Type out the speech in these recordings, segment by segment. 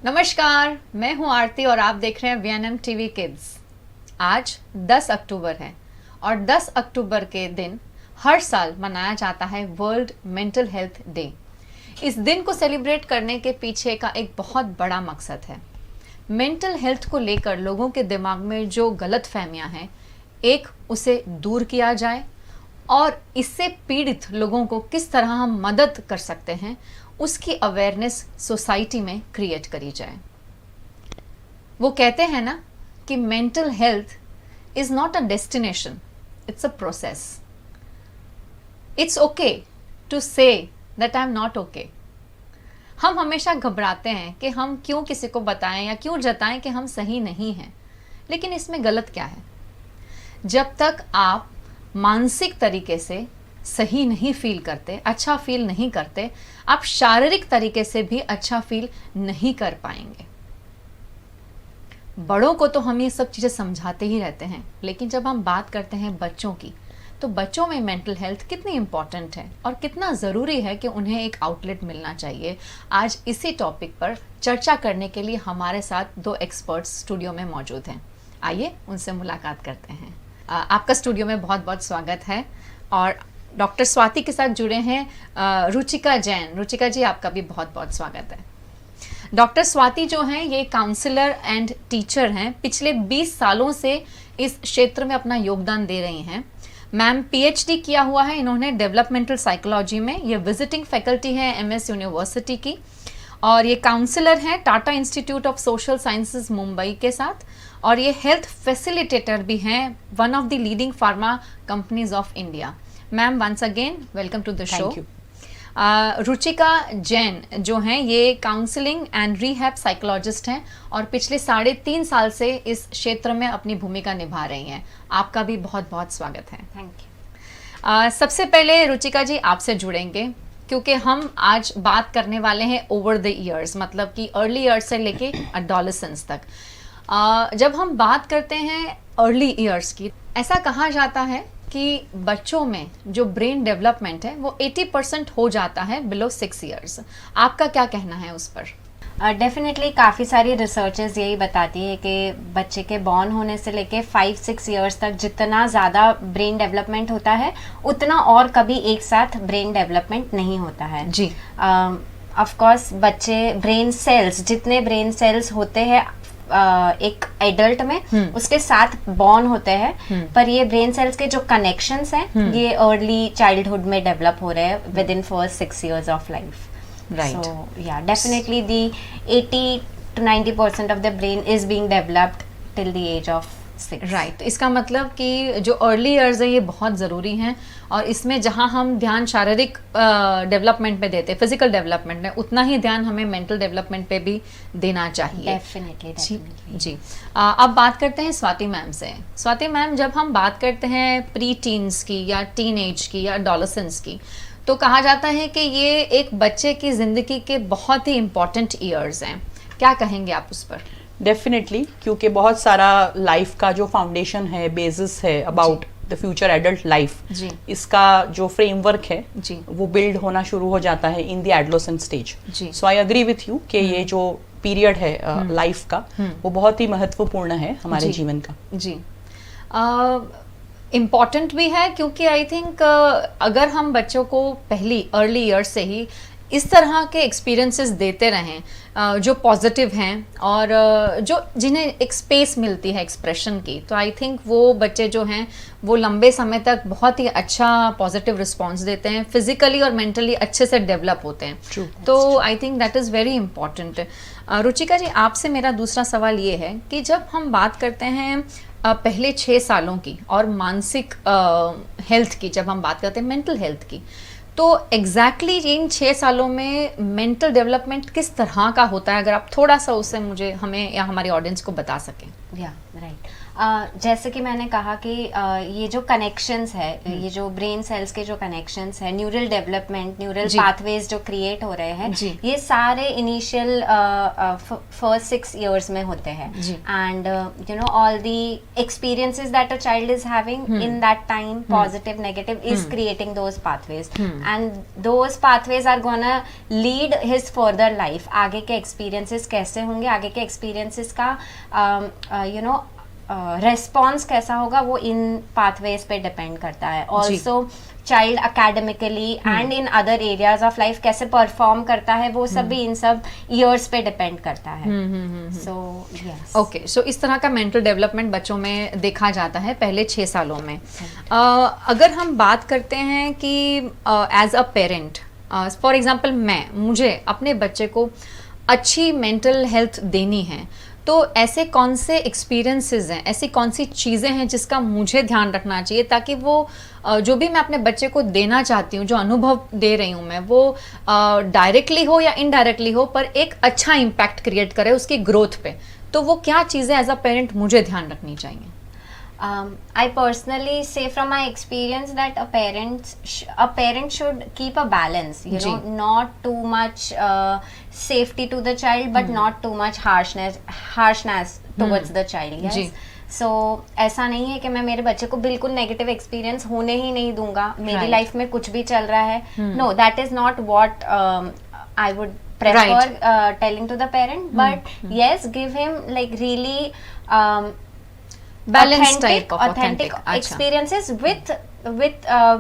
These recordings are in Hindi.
नमस्कार, मैं हूं आरती और आप देख रहे हैं वीएनएम टीवी किड्स। आज 10 अक्टूबर है और 10 अक्टूबर के दिन हर साल मनाया जाता है वर्ल्ड मेंटल हेल्थ डे। इस दिन को सेलिब्रेट करने के पीछे का एक बहुत बड़ा मकसद है। मेंटल हेल्थ को लेकर लोगों के दिमाग में जो गलतफहमियां हैं, एक उसे दूर किया जाए और इससे पीड़ित लोगों को किस तरह हम मदद कर सकते हैं, उसकी अवेयरनेस सोसाइटी में क्रिएट करी जाए। वो कहते हैं ना कि mental health is not a destination, it's a process. It's okay to say that I am not okay. हम हमेशा घबराते हैं कि हम क्यों किसी को बताएं या क्यों जताएं कि हम सही नहीं हैं, लेकिन इसमें गलत क्या है? जब तक आप मानसिक तरीके से सही नहीं फील करते, अच्छा फील नहीं करते, आप शारीरिक तरीके से भी अच्छा फील नहीं कर पाएंगे। बड़ों को तो हम ये सब चीज़ें समझाते ही रहते हैं, लेकिन जब हम बात करते हैं बच्चों की, तो बच्चों में मेंटल हेल्थ कितनी इम्पॉर्टेंट है और कितना ज़रूरी है कि उन्हें एक आउटलेट मिलना चाहिए। आज इसी टॉपिक पर चर्चा करने के लिए हमारे साथ दो एक्सपर्ट्स स्टूडियो में मौजूद हैं। आइए उनसे मुलाकात करते हैं। आपका स्टूडियो में बहुत बहुत स्वागत है। और डॉक्टर स्वाति के साथ जुड़े हैं रुचिका जैन। रुचिका जी, आपका भी बहुत बहुत स्वागत है। डॉक्टर स्वाति जो हैं, ये काउंसलर एंड टीचर हैं। पिछले 20 सालों से इस क्षेत्र में अपना योगदान दे रही हैं। मैम पीएचडी किया हुआ है इन्होंने डेवलपमेंटल साइकोलॉजी में। ये विजिटिंग फैकल्टी है एमएस यूनिवर्सिटी की, और ये काउंसलर हैं Tata institute of social sciences Mumbai के साथ, और ये हेल्थ फैसिलिटेटर भी हैं one of the leading pharma companies of India. Ma'am once again welcome to the show. Ruchika Jain जो हैं, ये काउंसलिंग एंड रिहैब साइकोलॉजिस्ट हैं और पिछले 3.5 साल से इस क्षेत्र में अपनी भूमिका निभा रही हैं। आपका भी बहुत बहुत स्वागत है। Thank you. सबसे पहले रुचिका जी आपसे जुड़ेंगे, क्योंकि हम आज बात करने वाले हैं ओवर द ईयर्स, मतलब कि अर्ली ईयर्स से लेके एडोलेसेंस तक। जब हम बात करते हैं अर्ली ईयर्स की, ऐसा कहा जाता है कि बच्चों में जो ब्रेन डेवलपमेंट है वो 80% हो जाता है बिलो 6 ईयर्स। आपका क्या कहना है उस पर? डेफिनेटली काफ़ी सारी रिसर्चेस यही बताती है कि बच्चे के बॉर्न होने से लेके 5-6 ईयर्स तक जितना ज़्यादा ब्रेन डेवलपमेंट होता है, उतना और कभी एक साथ ब्रेन डेवलपमेंट नहीं होता है जी। ऑफ कोर्स बच्चे ब्रेन सेल्स, जितने ब्रेन सेल्स होते हैं एक एडल्ट में, उसके साथ बॉर्न होते हैं, पर ये ब्रेन सेल्स के जो कनेक्शंस हैं ये अर्ली चाइल्डहुड में डेवलप हो रहे हैं with in first 6 years of life. Right. So yeah, definitely the 80 to 90% of the brain is being developed till the age of 6. Right. इसका मतलब कि जो अर्ली ईयर्स है ये बहुत ज़रूरी हैं, और इसमें जहां हम ध्यान शारीरिक डेवलपमेंट पे देते हैं, फिजिकल डेवलपमेंट में, उतना ही ध्यान हमें मेंटल डेवलपमेंट पे भी देना चाहिए। डेफिनेटली जी। अब बात करते हैं स्वाति मैम से। स्वाति मैम, जब हम बात करते हैं प्री टीन्स की या टीन एज की या एडोलेसेंस की, तो कहा जाता है कि ये एक बच्चे की ज़िंदगी के बहुत ही इम्पोर्टेंट ईयर्स हैं। क्या कहेंगे आप उस पर? डेफिनेटली, क्योंकि बहुत सारा लाइफ का जो फाउंडेशन है, बेसिस है about the future adult life, इसका जो फ्रेमवर्क है जी, वो बिल्ड होना शुरू हो जाता है इन द एडोलेसेंट स्टेज। जी। So I agree with you कि ये जो पीरियड है लाइफ का, वो बहुत ही महत्वपूर्ण है हमारे जीवन का। जी। इम्पॉर्टेंट भी है, क्योंकि आई थिंक अगर हम बच्चों को पहली अर्ली ईयर्स से ही इस तरह के एक्सपीरियंसेस देते रहें जो पॉजिटिव हैं और जो जिन्हें एक स्पेस मिलती है एक्सप्रेशन की, तो आई थिंक वो बच्चे जो हैं वो लंबे समय तक बहुत ही अच्छा पॉजिटिव रिस्पॉन्स देते हैं, फिजिकली और मेंटली अच्छे से डेवलप होते हैं। तो I think that is very important. Ruchika ji, आपसे मेरा दूसरा सवाल ये है कि जब हम बात करते हैं पहले 6 सालों की और मानसिक हेल्थ की, जब हम बात करते हैं मेंटल हेल्थ की, तो एग्जैक्टली इन 6 सालों में मेंटल डेवलपमेंट किस तरह का होता है? अगर आप थोड़ा सा उससे हमें या हमारी ऑडियंस को बता सकें। या राइट। जैसे कि मैंने कहा कि ये जो कनेक्शंस है, ये जो ब्रेन सेल्स के जो कनेक्शंस है, न्यूरल डेवलपमेंट, न्यूरल पाथवेज जो क्रिएट हो रहे हैं, ये सारे इनिशियल फर्स्ट 6 years में होते हैं. And you know all the experiences that a child is having in that time, positive negative, is creating those pathways, and those pathways are gonna lead his further life. आगे के experiences कैसे होंगे, आगे के experiences का you know response कैसा होगा, वो इन pathways पे depend करता है. Also child academically and in other areas of life कैसे परफॉर्म करता है, वो सब भी इन सब ईयर्स पे डिपेंड करता है. So yes, okay. सो इस तरह का मेंटल डेवलपमेंट बच्चों में देखा जाता है पहले 6 सालों में. अगर हम बात करते हैं कि as a parent, for example मुझे अपने बच्चे को अच्छी मेंटल हेल्थ देनी है, तो ऐसे कौन से एक्सपीरियंसेस हैं, ऐसी कौन सी चीज़ें हैं जिसका मुझे ध्यान रखना चाहिए ताकि वो जो भी मैं अपने बच्चे को देना चाहती हूँ, जो अनुभव दे रही हूँ मैं, वो डायरेक्टली हो या इनडायरेक्टली हो, पर एक अच्छा इम्पैक्ट क्रिएट करे उसकी ग्रोथ पे. तो वो क्या चीज़ें एज अ पेरेंट मुझे ध्यान रखनी चाहिए? I personally say from my experience that a parent should keep a balance, you know, not too much safety to the child, but not too much harshness towards the child. Yes. So ऐसा नहीं है कि मैं मेरे बच्चे को बिल्कुल नेगेटिव एक्सपीरियंस होने ही नहीं दूंगा, मेरी लाइफ में कुछ भी चल रहा है. No, that is not what I would prefer telling to the parent. But yes, give him like really balanced type of authentic experiences with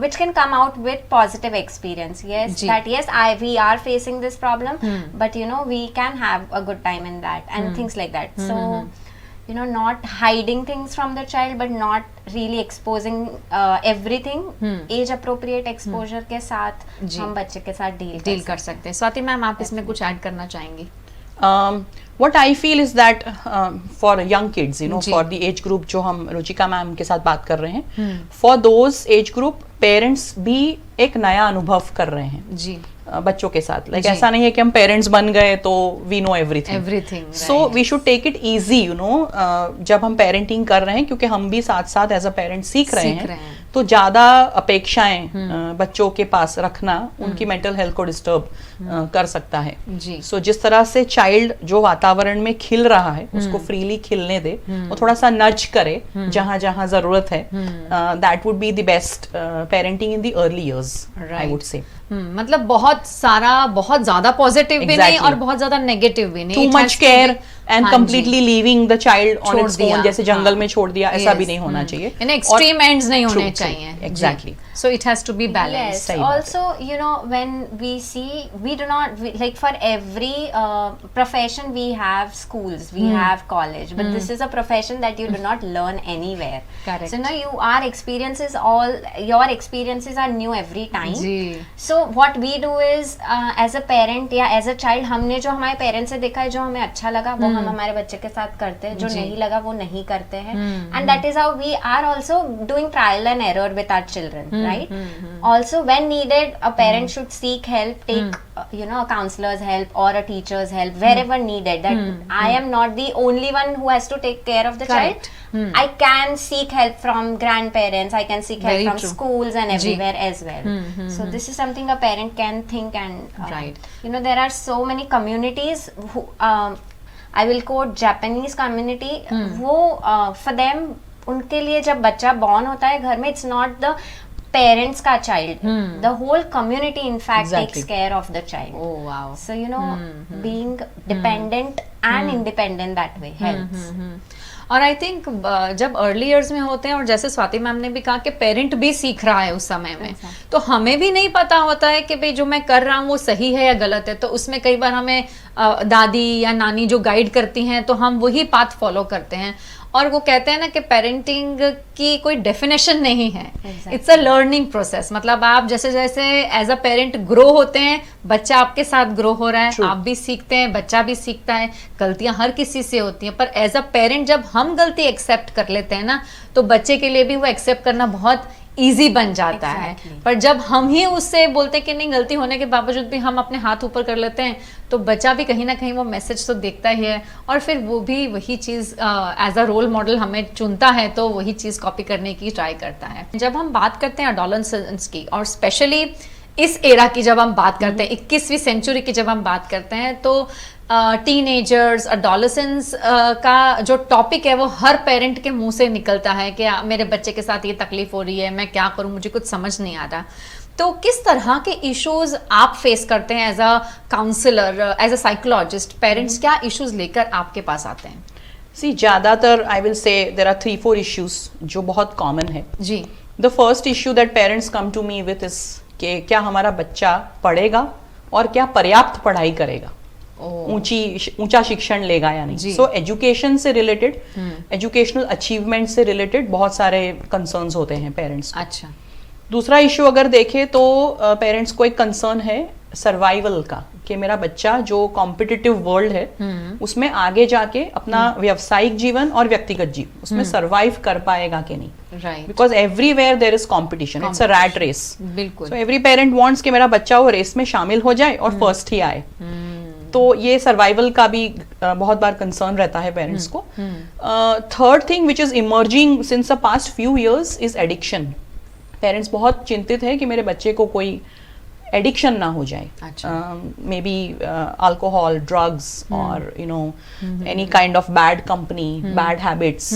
which can come out with positive experience. Yes, that yes, we are facing this problem, but you know we can have a good time in that and things like that. So you know, not hiding things from the child, but not really exposing everything. Age appropriate exposure के साथ हम बच्चे के साथ डील कर सकते हैं. स्वाति मैम, आप इसमें कुछ ऐड करना चाहेंगी? What I feel is that for young kids, you know, for the age group जो हम रुचिका मैम के साथ बात कर रहे हैं, for those age group parents भी एक नया अनुभव कर रहे हैं जी बच्चों के साथ. लाइक ऐसा नहीं है कि हम पेरेंट्स बन गए तो we know everything. So we should take it easy, you know, जब हम पेरेंटिंग कर रहे हैं, क्योंकि हम भी साथ साथ एज अ पेरेंट सीख रहे हैं, तो ज्यादा अपेक्षाएं बच्चों के पास रखना उनकी मेंटल हेल्थ को डिस्टर्ब कर सकता है. सो जिस तरह से चाइल्ड जो वातावरण में खिल रहा है उसको फ्रीली खिलने दे, और थोड़ा सा नज करे जहां जहां जरूरत है. That would be the best parenting in the early years, I would से. मतलब बहुत ज्यादा पॉजिटिव भी नहीं और बहुत ज्यादा नेगेटिव भी नहीं. Too much care and completely leaving the child on its own, जैसे जंगल में छोड़ दिया, ऐसा भी नहीं होना चाहिए. एक्सट्रीम एंड्स नहीं होने चाहिए. Exactly. So it has to be balanced. Yes. Also, you know, when we see, we do not like for every profession we have schools, we have college, but this is a profession that you do not learn anywhere. Correct. So now your experiences are new every time. So what we do is as a parent या as a child, हमने जो हमारे parents से देखा है, जो हमें अच्छा लगा वो हम हमारे बच्चे के साथ करते हैं, जो नहीं लगा वो नहीं करते हैं. And that is how we are also doing trial and error with our children. Right? Also, when needed, a parent should seek help, take you know, a counselor's help or a teacher's help wherever needed. That I am not the only one who has to take care of the child. I can seek help from grandparents, I can seek help from schools and everywhere as well. So this is something a parent can think, and you know, there are so many communities who I will quote Japanese community, वो for them, उनके लिए जब बच्चा born होता है घर में, it's not the parents का child, the whole community in fact takes care of the child. Oh wow. So you know, being dependent and independent that way helps. और आई थिंक जब अर्ली ईयर्स में होते हैं, और जैसे स्वाति मैम ने भी कहा कि पेरेंट भी सीख रहा है उस समय में, तो हमें भी नहीं पता होता है कि भाई जो मैं कर रहा हूँ वो सही है या गलत है. तो उसमें कई बार हमें दादी या नानी जो गाइड करती हैं तो हम वही पाथ फॉलो करते हैं. और वो कहते हैं ना कि पेरेंटिंग की कोई डेफिनेशन नहीं है, इट्स अ लर्निंग प्रोसेस. मतलब आप जैसे जैसे एज अ पेरेंट ग्रो होते हैं, बच्चा आपके साथ ग्रो हो रहा है, आप भी सीखते हैं, बच्चा भी सीखता है. गलतियां हर किसी से होती हैं, पर एज अ पेरेंट जब हम गलती एक्सेप्ट कर लेते हैं ना, तो बच्चे के लिए भी वो एक्सेप्ट करना बहुत इजी बन जाता है। Exactly. पर जब हम ही उससे बोलते कि नहीं, गलती होने के बावजूद भी हम अपने हाथ ऊपर कर लेते हैं, तो बच्चा भी कहीं ना कहीं वो मैसेज तो देखता ही है और फिर वो भी वही चीज़ एज अ रोल मॉडल हमें चुनता है, तो वही चीज़ कॉपी करने की ट्राई करता है। जब हम बात करते हैं एडोलेसेंस की और स्पेशली इस एरा की जब हम बात करते हैं, 21वीं सेंचुरी की जब हम बात करते हैं, तो टीनेजर्स एडोलेसेंस का जो टॉपिक है वो हर पेरेंट के मुंह से निकलता है कि मेरे बच्चे के साथ ये तकलीफ हो रही है, मैं क्या करूं, मुझे कुछ समझ नहीं आ रहा। तो किस तरह के इश्यूज आप फेस करते हैं as a counsellor, as a psychologist? Parents क्या इश्यूज लेकर आपके पास आते हैं? सी ज़्यादातर I will say there are 3-4 issues जो बहुत कॉमन है जी। The first issue that parents come to me with is कि क्या हमारा बच्चा पढ़ेगा और क्या पर्याप्त पढ़ाई करेगा, ऊंचा शिक्षण लेगा या नहीं। सो एजुकेशन से रिलेटेड, एजुकेशनल अचीवमेंट से रिलेटेड बहुत सारे कंसर्न्स होते हैं पेरेंट्स। अच्छा। दूसरा इश्यू अगर देखें तो पेरेंट्स को एक कंसर्न है सर्वाइवल का, कि मेरा बच्चा जो कॉम्पिटिटिव वर्ल्ड है उसमें आगे जाके अपना व्यावसायिक जीवन और व्यक्तिगत जीवन उसमें सर्वाइव कर पाएगा कि नहीं। Right. Because everywhere there is competition, it's a rat race. बिल्कुल। सो एवरी पेरेंट वांट्स कि मेरा बच्चा वो रेस में शामिल हो जाए और फर्स्ट ही आए। तो ये सर्वाइवल का भी बहुत बार कंसर्न रहता है पेरेंट्स को। Third thing which is emerging since the past few years is addiction. Parents बहुत चिंतित है कि मेरे बच्चे को कोई एडिक्शन ना हो जाए, मे बी अल्कोहल, ड्रग्स और you know any kind of bad company, bad habits.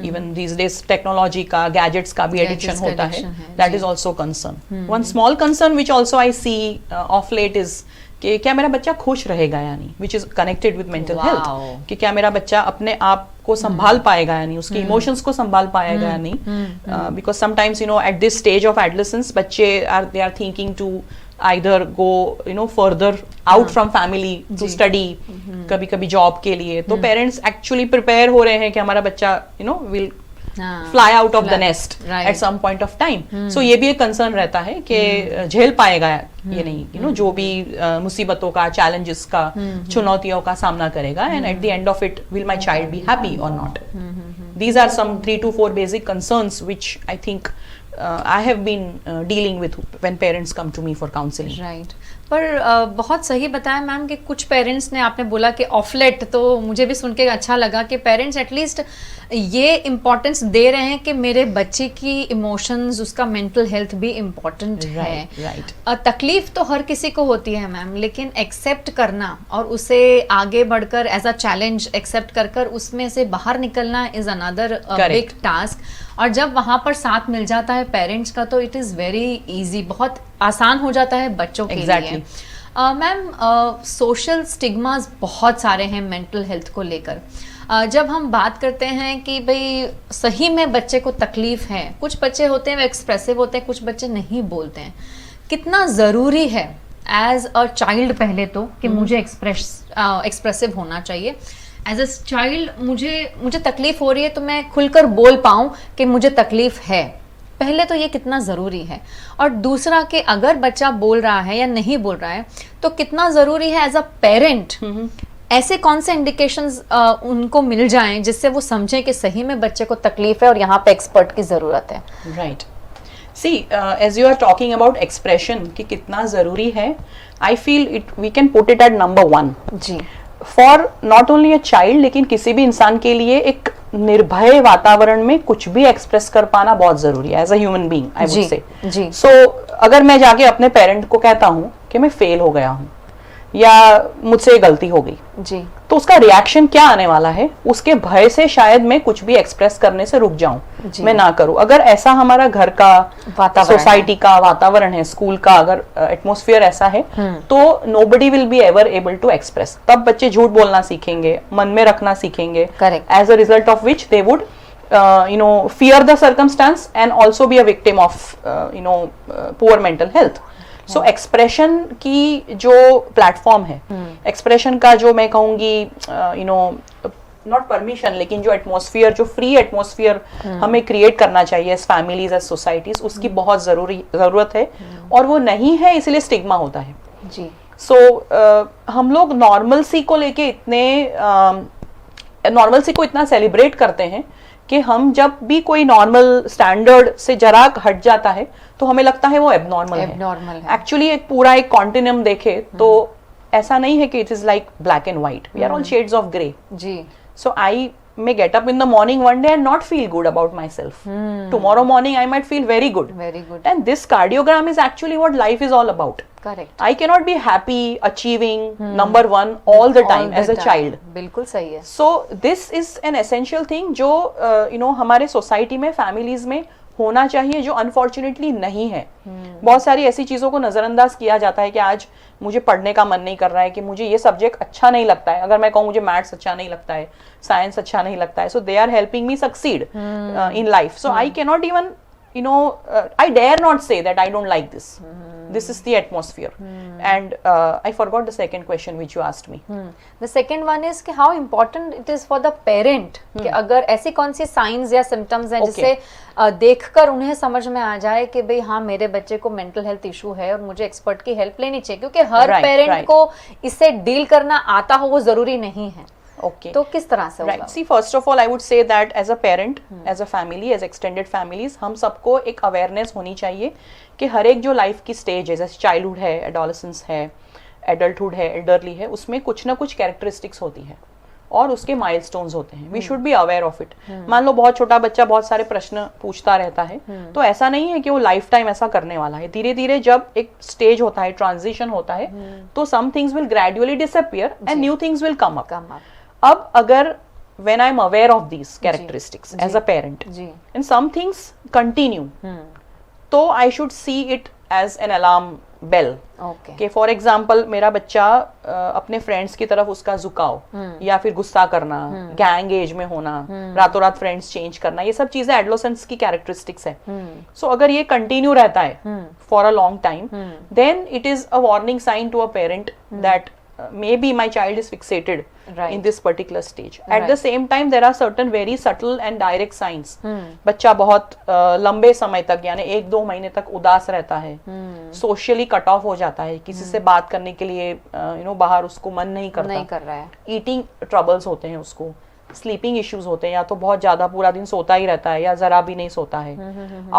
Even these days technology का, गैजेट्स का भी एडिक्शन होता है। That is also concern. One small concern which also I see of late is कि क्या मेरा बच्चा खुश रहेगा या नहीं, which is connected with mental health, कि क्या मेरा बच्चा अपने आप को संभाल पाएगा या नहीं, उसके इमोशंस को संभाल पाएगा या नहीं। Because sometimes you know at this stage of adolescence बच्चे they are thinking to either go you know further out from family to study, कभी कभी जॉब के लिए। तो पेरेंट्स एक्चुअली प्रिपेयर हो रहे हैं कि हमारा बच्चा you know will fly out of the nest at some point of time. So ये भी एक कंसर्न रहता है कि झेल पाएगा ये नहीं, यू नो जो भी मुसीबतों का, चैलेंजेस का, चुनौतियों का सामना करेगा, and at the end of it will my child be happy और not. These are some 3 to 4 basic concerns which I think I have been dealing with when parents come to me for counseling. Right. पर बहुत सही बताया मैम कि कुछ पेरेंट्स ने, आपने बोला कि ऑफलेट, तो मुझे भी सुन के अच्छा लगा कि पेरेंट्स एटलीस्ट ये इम्पोर्टेंस दे रहे हैं कि मेरे बच्चे की इमोशंस, उसका मेंटल हेल्थ भी इम्पोर्टेंट है। Right. तकलीफ तो हर किसी को होती है मैम, लेकिन एक्सेप्ट करना और उसे आगे बढ़कर एज अ चैलेंज एक्सेप्ट कर उसमें से बाहर निकलना इज अनदर बिग टास्क। और जब वहाँ पर साथ मिल जाता है पेरेंट्स का, तो इट इज़ वेरी इजी, बहुत आसान हो जाता है बच्चों के लिए। मैम, सोशल स्टिग्मास बहुत सारे हैं मेंटल हेल्थ को लेकर। जब हम बात करते हैं कि भाई सही में बच्चे को तकलीफ है, कुछ बच्चे होते हैं वो एक्सप्रेसिव होते हैं, कुछ बच्चे नहीं बोलते हैं, कितना ज़रूरी है एज अ चाइल्ड पहले तो कि मुझे एक्सप्रेसिव होना चाहिए। एज अ चाइल्ड मुझे तकलीफ हो रही है तो मैं खुलकर बोल पाऊँ कि मुझे तकलीफ है, पहले तो ये कितना ज़रूरी है। और दूसरा कि अगर बच्चा बोल रहा है या नहीं बोल रहा है तो कितना ज़रूरी है एज अ पेरेंट ऐसे कौन से इंडिकेशंस उनको मिल जाएं जिससे वो समझें कि सही में बच्चे को तकलीफ है और यहाँ पे एक्सपर्ट की ज़रूरत है। Right. See as you are talking about expression कि कितना ज़रूरी है, I feel it we can put it at number 1 जी for not only a child, लेकिन किसी भी इंसान के लिए एक निर्भय वातावरण में कुछ भी एक्सप्रेस कर पाना बहुत जरूरी है as a human being, I would say. So अगर मैं जाके अपने पेरेंट को कहता हूँ कि मैं फेल हो गया हूँ या मुझसे गलती हो गई जी, तो उसका रिएक्शन क्या आने वाला है, उसके भय से शायद मैं कुछ भी एक्सप्रेस करने से रुक जाऊं, मैं ना करूं। अगर ऐसा हमारा घर का, सोसाइटी का वातावरण है, स्कूल का अगर एटमॉस्फेयर ऐसा है, तो nobody will be ever able to express. तब बच्चे झूठ बोलना सीखेंगे, मन में रखना सीखेंगे, as a result of which they would fear the circumstance and also be a victim of poor mental health. So expression की जो प्लेटफॉर्म है, एक्सप्रेशन का जो मैं कहूँगी नॉट परमिशन, लेकिन जो एटमॉस्फेयर, जो फ्री एटमॉस्फेयर हमें क्रिएट करना चाहिए एज फैमिलीज, एज सोसाइटीज, उसकी बहुत ज़रूरत है, और वो नहीं है इसलिए स्टिग्मा होता है जी। हम लोग नॉर्मलसी को लेके इतना सेलिब्रेट करते हैं कि हम जब भी कोई नॉर्मल स्टैंडर्ड से जरा हट जाता है तो हमें लगता है वो एबनॉर्मल है। एक्चुअली एक पूरा एक कॉन्टिन्यूम देखे तो ऐसा नहीं है कि it is like black and white, we are all shades of grey जी। So I may get up in the morning one day and not feel good about myself. Tomorrow morning I might feel very good. And this cardiogram is actually what life is all about. Correct. I cannot be happy, achieving number one all the time as a child. बिल्कुल सही है. So this is an essential thing जो हमारे society में, families में होना चाहिए, जो अनफॉर्चुनेटली नहीं है। बहुत सारी ऐसी चीजों को नजरअंदाज किया जाता है कि आज मुझे पढ़ने का मन नहीं कर रहा है, कि मुझे ये सब्जेक्ट अच्छा नहीं लगता है। अगर मैं कहूँ मुझे मैथ्स अच्छा नहीं लगता है, साइंस अच्छा नहीं लगता है, so they are helping me succeed in life. So I can not even I dare not say that I don't like this. This is the atmosphere. And I forgot the second question which you asked me. The second one is कि how important it is for the parent कि अगर ऐसी कौन सी signs या symptoms हैं जिससे देखकर उन्हें समझ में आ जाए कि भाई हाँ मेरे बच्चे को mental health issue है और मुझे expert की help लेनी चाहिए, क्योंकि हर parent को इससे deal करना आता हो वो जरूरी नहीं है। Okay. तो किस तरह से होगा? Right. See, first of all, I would say that as a parent, as a family, as extended families, हम सबको एक awareness होनी चाहिए कि हर एक जो लाइफ की स्टेज है, जैसे चाइल्डहुड है, एडोलेसेंस है, एडल्टहुड है, एल्डरली है, उसमें कुछ ना कुछ कैरेक्टरिस्टिक्स होती है और उसके माइलस्टोन्स होते हैं। We should be aware of it. मान लो बहुत छोटा बच्चा बहुत सारे प्रश्न पूछता रहता है, तो ऐसा नहीं है कि वो लाइफ टाइम ऐसा करने वाला है। धीरे धीरे जब एक स्टेज होता है, ट्रांजिशन होता है, तो some things will gradually disappear and new things will come up. अब अगर when I am aware of these characteristics as a parent and some things continue, तो I should see it as an alarm bell. कि फॉर एग्जाम्पल मेरा बच्चा अपने फ्रेंड्स की तरफ उसका झुकाव या फिर गुस्सा करना, गैंग एज में होना, रातों रात फ्रेंड्स चेंज करना, ये सब चीजें एडोलेसेंस की कैरेक्टरिस्टिक्स है। सो अगर ये कंटिन्यू रहता है for a long time, then it is a warning sign to a parent that maybe my child is fixated in this particular stage. At the same time, there are certain very subtle and direct signs. बच्चा बहुत लंबे समय तक यानी 1-2 महीने तक उदास रहता है, सोशली कट ऑफ हो जाता है, किसी से बात करने के लिए बाहर उसको मन नहीं कर रहा है, ईटिंग ट्रबल्स होते हैं उसको, स्लीपिंग इश्यूज होते हैं, या तो बहुत ज्यादा पूरा दिन सोता ही रहता है या जरा भी नहीं सोता है,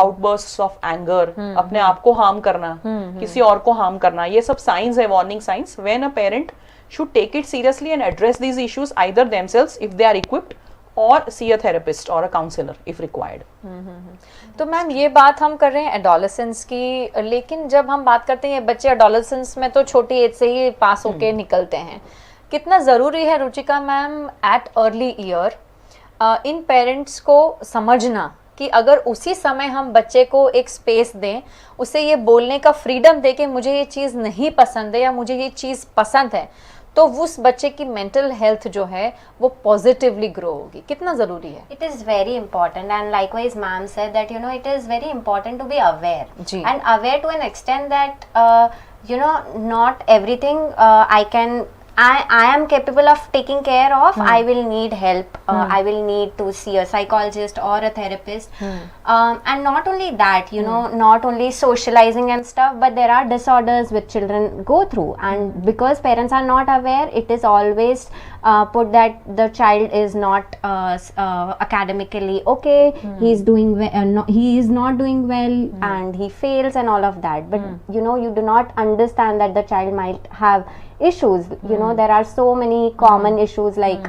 आउटबर्स्ट्स ऑफ एंगर, अपने आप को हार्म करना, किसी और को हार्म करना, ये सब साइंस है, warning science. When a parent should take it seriously and address these issues either themselves if they are equipped और सी अ थेरेपिस्ट और अ काउंसलर इफ रिक्वायर्ड। तो मैम ये बात हम कर रहे हैं एडोलेसेंस की, लेकिन जब हम बात करते हैं बच्चे एडोलेसेंस में तो छोटी एज से ही पास होके निकलते हैं, कितना ज़रूरी है Ruchika ma'am at early year in parents को समझना कि अगर उसी समय हम बच्चे को एक स्पेस दें, उसे ये बोलने का फ्रीडम दे कि मुझे ये चीज़ नहीं पसंद है या मुझे ये चीज़ पसंद है, तो उस बच्चे की मेंटल हेल्थ जो है वो पॉजिटिवली ग्रो होगी। कितना ज़रूरी है? It is very important and likewise ma'am said that it is very important to be aware and aware to an extent that not everything I am capable of taking care of. I will need help. I will need to see a psychologist or a therapist. And not only that, not only socializing and stuff, but there are disorders which children go through. And because parents are not aware, it is always put that the child is not academically okay. He is doing well. He is not doing well, and he fails and all of that. But you do not understand that the child might have issues. There are so many common issues like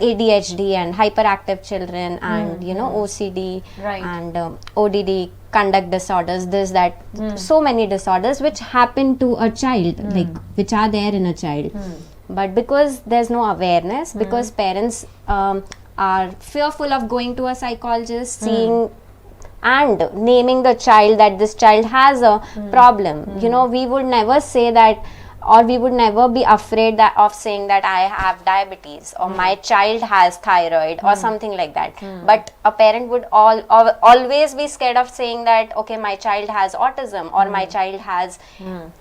ADHD and hyperactive children and OCD and ODD, conduct disorders, this, that, so many disorders which happen to a child, like which are there in a child. But because there's no awareness, because parents are fearful of going to a psychologist, seeing and naming the child that this child has a problem, we would never say that, or we would never be afraid of saying that I have diabetes or my child has thyroid or something like that. But a parent would always be scared of saying that, okay, my child has autism or my child has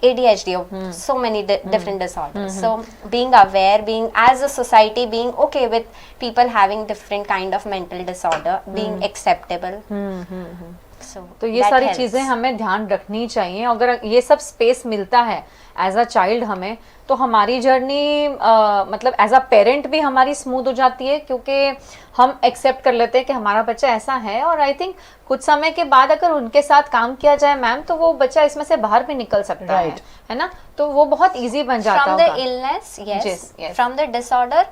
ADHD or so many different disorders. So being aware, being as a society, being okay with people having different kind of mental disorder, being acceptable. तो ये सारी चीजें हमें ध्यान रखनी चाहिए। अगर ये सब स्पेस मिलता है एज अ चाइल्ड हमें, तो हमारी जर्नी मतलब एज अ पेरेंट भी हमारी स्मूथ हो जाती है, क्योंकि हम एक्सेप्ट कर लेते हैं कि हमारा बच्चा ऐसा है, और आई थिंक कुछ समय के बाद अगर उनके साथ काम किया जाए मैम, तो वो बच्चा इसमें से बाहर भी निकल सकता है ना, तो वो बहुत इजी बन जाता from होगा। the illness, yes. Yes. From the disorder,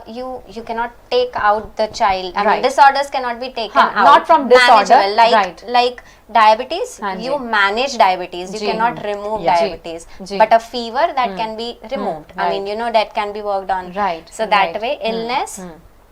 you cannot take out the child. I mean, Right. disorders cannot be taken हाँ, out. not from disorder, Manageable, right. like diabetes, हाँ जी। you manage diabetes. You ji. cannot remove Yeah. diabetes. Ji. But a fever that can be removed. I mean, Right. you know, that can be worked on. Right, So that right. way, illness.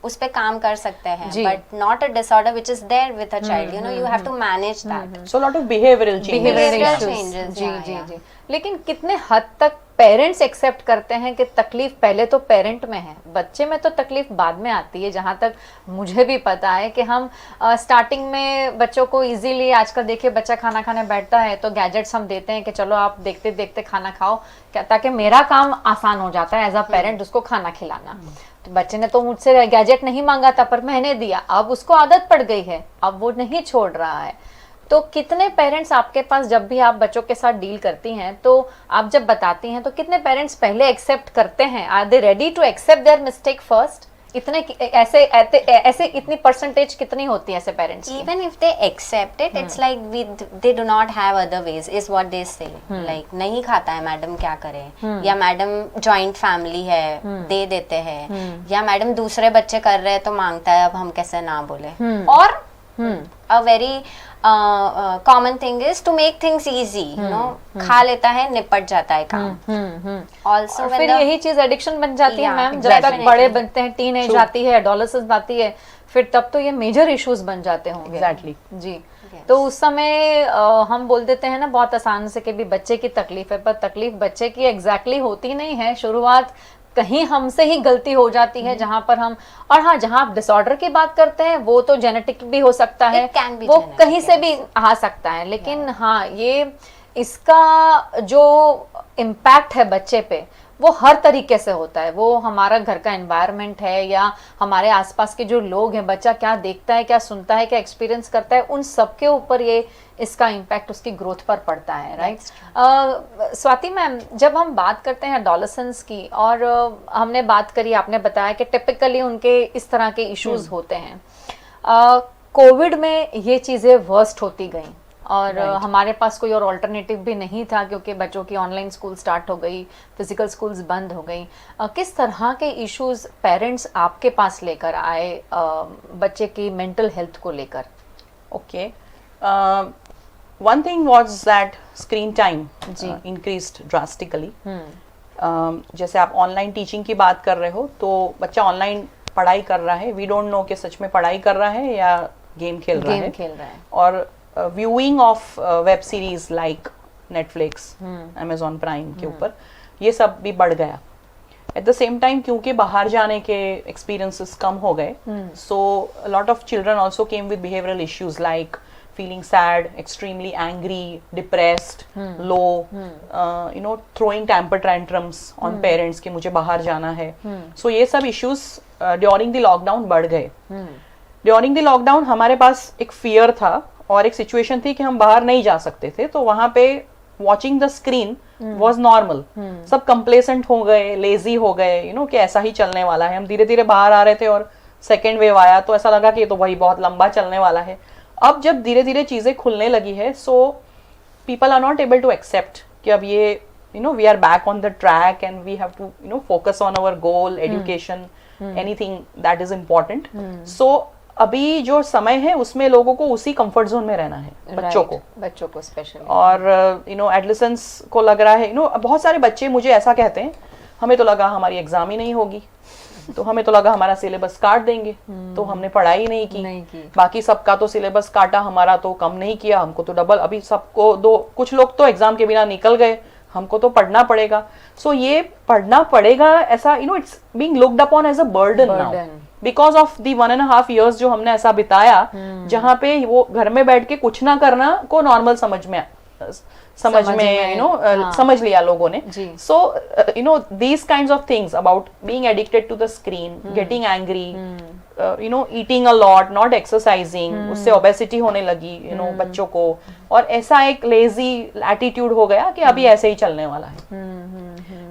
उस पे काम कर सकते हैं, जी। but not a disorder which is there with a child. You know, you have to manage that. So a lot of behavioral changes. Behavioral Behavioral issues। changes, ji yeah, ji yeah. जी। लेकिन कितने हद तक पेरेंट्स एक्सेप्ट करते हैं कि तकलीफ पहले तो पेरेंट में है, बच्चे में तो तकलीफ बाद में आती है। जहाँ तक मुझे भी पता है कि हम स्टार्टिंग में बच्चों को इजीली, आजकल देखिए बच्चा खाना खाने बैठता है तो गैजेट्स हम देते हैं कि चलो आप देखते देखते खाना खाओ, ताकि मेरा काम आसान हो जाता है एज अ पेरेंट उसको खाना खिलाना। तो बच्चे ने तो मुझसे गैजेट नहीं मांगा था, पर मैंने दिया, अब उसको आदत पड़ गई है, अब वो नहीं छोड़ रहा है। तो कितने पेरेंट्स आपके पास, जब भी आप बच्चों के साथ डील करती हैं, तो आप जब बताती हैं तो कितने पेरेंट्स पहले एक्सेप्ट करते हैं? Are they ready to accept their mistake first? इतने ऐसे इतनी परसेंटेज कितनी होती है ऐसे पेरेंट्स की? Even if they accept it, it's like they do not have other ways, is what they say. Like नहीं खाता है मैडम, क्या करें? या मैडम जॉइंट फैमिली है, दे देते हैं, या मैडम दूसरे बच्चे कर रहे हैं तो मांगता है, अब हम कैसे ना बोले? और a very common thing is to make things easy, you know, खा लेता है, निपट जाता है काम। Also और when फिर the यही चीज एडिक्शन बन जाती है Yeah, मैम, जब तक exactly. बड़े बनते हैं, टीन एज आती है, एडोलेसेंस आती है, फिर तब तो ये मेजर इश्यूज बन जाते होंगे। Exactly. जी। तो उस समय हम बोल देते हैं ना बहुत आसान से कि भी बच्चे की तकलीफ है, पर तकलीफ बच्चे की एग्जैक्टली होती नहीं है। शुरुआत कहीं हमसे ही गलती हो जाती है, जहां पर हम, और हाँ, जहां आप डिसऑर्डर की बात करते हैं वो तो जेनेटिक भी हो सकता है, It can be वो genetic, कहीं से भी आ सकता है, लेकिन हाँ, ये इसका जो इम्पैक्ट है बच्चे पे वो हर तरीके से होता है। वो हमारा घर का एनवायरनमेंट है, या हमारे आसपास के जो लोग हैं, बच्चा क्या देखता है, क्या सुनता है, क्या एक्सपीरियंस करता है, उन सब के ऊपर ये इसका इम्पैक्ट उसकी ग्रोथ पर पड़ता है। राइट स्वाति मैम, जब हम बात करते हैं एडोलेसेंस की, और हमने बात करी, आपने बताया कि टिपिकली उनके इस तरह के इश्यूज होते हैं, कोविड में ये चीज़ें वर्स्ट होती गई, और हमारे पास कोई और ऑल्टरनेटिव भी नहीं था, क्योंकि बच्चों की ऑनलाइन स्कूल स्टार्ट हो गई, फिजिकल स्कूल्स बंद हो गई। किस तरह के इश्यूज पेरेंट्स आपके पास लेकर आए बच्चे की मेंटल हेल्थ को लेकर? Okay. One thing was that screen time increased drastically. जैसे आप ऑनलाइन टीचिंग की बात कर रहे हो, तो बच्चा ऑनलाइन पढ़ाई कर रहा है, वी डोंट नो कि सच में पढ़ाई कर रहा है या गेम खेल रहा है। और viewing of web series like Netflix, Amazon prime के ऊपर ये सब भी बढ़ गया। एट द सेम टाइम क्योंकि बाहर जाने के एक्सपीरियंसेस कम हो गए, so lot of children also came with behavioural issues like feeling sad, extremely angry, depressed, low, you know, throwing temper tantrums on parents कि मुझे बाहर जाना है। So ये सब issues during the lockdown बढ़ गए। During the lockdown हमारे पास एक fear था और एक situation थी कि हम बाहर नहीं जा सकते थे, तो वहाँ पे watching the screen was normal। सब complacent हो गए, lazy हो गए, you know, कि ऐसा ही चलने वाला है। हम धीरे धीरे बाहर आ रहे थे और second wave आया, तो ऐसा लगा कि ये तो वही बहुत लंबा चलने वाला है। अब जब धीरे धीरे चीजें खुलने लगी है, so people are not able to accept कि अब ये, you know, we are back on the track and we have to, you know, focus on our goal, education, anything that is important. So अभी जो समय है उसमें लोगों को उसी कंफर्ट जोन में रहना है, बच्चों को स्पेशली। और यू नो एडोलेसेंस को लग रहा है, यू नो, बहुत सारे बच्चे मुझे ऐसा कहते हैं, हमें तो लगा हमारी एग्जाम ही नहीं होगी, तो हमें तो लगा हमारा सिलेबस काट देंगे, तो हमने पढ़ाई नहीं की। बाकी सबका तो सिलेबस काटा, हमारा तो कम नहीं किया, हमको तो डबल। अभी सबको कुछ लोग तो एग्जाम के बिना निकल गए, हमको तो पढ़ना पड़ेगा। सो ये पढ़ना पड़ेगा ऐसा, you know, it's being looked upon as a burden now because of the 1.5 years जो हमने ऐसा बिताया, जहाँ पे वो घर में बैठ के कुछ ना करना को नॉर्मल समझ में यू नो समझ लिया लोगों ने। So you know these kinds of things about being addicted to the screen, getting angry, you know, eating a lot, not exercising, उससे ओबेसिटी होने लगी, यू नो, बच्चों को, और ऐसा एक लेजी एटीट्यूड हो गया कि अभी ऐसे ही चलने वाला है।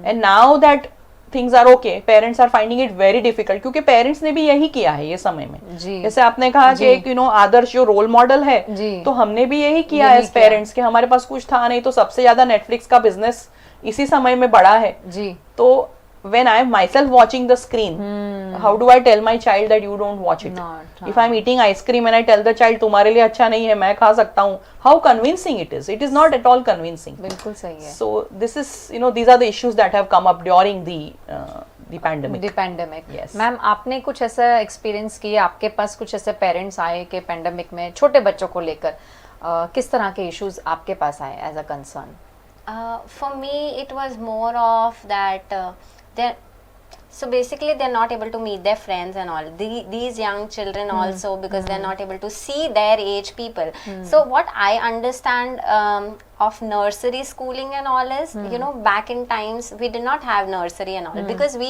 And now that things are okay, parents are finding it very difficult, क्योंकि पेरेंट्स ने भी यही किया है ये समय में। जी। जैसे आपने कहा कि एक आदर्श जो रोल मॉडल है, जी। तो हमने भी यही किया एज पेरेंट्स कि हमारे पास कुछ था नहीं, तो सबसे ज्यादा नेटफ्लिक्स का बिजनेस इसी समय में बढ़ा है। जी। तो when I am myself watching the screen, how do I tell my child that you don't watch it? Not, If I'm eating ice cream and I tell the child तुम्हारे लिए अच्छा नहीं है, मैं खा सकता हूँ, how convincing it is? It is not at all convincing. बिल्कुल सही है। So this is, these are the issues that have come up during the pandemic. The pandemic. Yes. Ma'am, आपने कुछ ऐसा एक्सपीरियंस किया, आपके पास कुछ ऐसे पेरेंट्स आए कि पेंडेमिक में छोटे बच्चों को लेकर किस तरह के इश्यूज आपके पास आए as a concern? For me, it was more of that so basically they're not able to meet their friends and all. These young children also, because they're not able to see their age people. So what I understand of nursery schooling and all is, back in times we did not have nursery and all, because we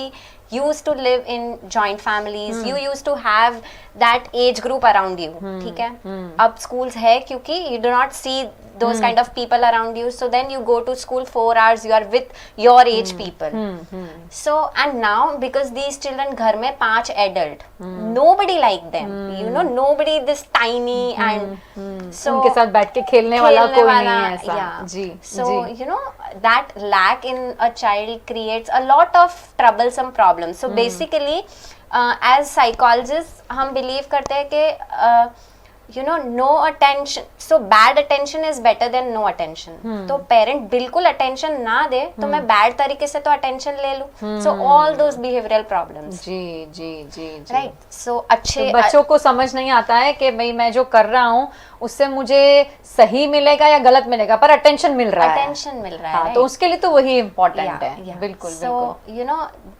used to live in joint families. You used to have that age group around you. ठीक है? अब schools है क्योंकि you do not see those kind of people around you, so then you go to school 4 hours, you are with your age people. So and now because these children घर में 5 adult, nobody like them, nobody this tiny and so उनके साथ बैठ के खेलने वाला कोई नहीं है ऐसा। yeah. Ji. So that lack in a child creates a lot of troublesome problems. So basically as psychologists हम believe करते हैं कि no attention, so bad attention is better than no attention. तो पेरेंट बिल्कुल अटेंशन ना दे तो मैं बैड तरीके से तो अटेंशन ले लूं, so all those behavioral problems. Ji ji ji ji. Right. So अच्छे तो बच्चों को समझ नहीं आता है कि भाई मैं जो कर रहा हूँ उससे मुझे सही मिलेगा या गलत मिलेगा, पर अटेंशन मिल रहा है। अटेंशन मिल रहा है, हाँ, तो उसके लिए तो वही इम्पोर्टेंट है। बिल्कुल। So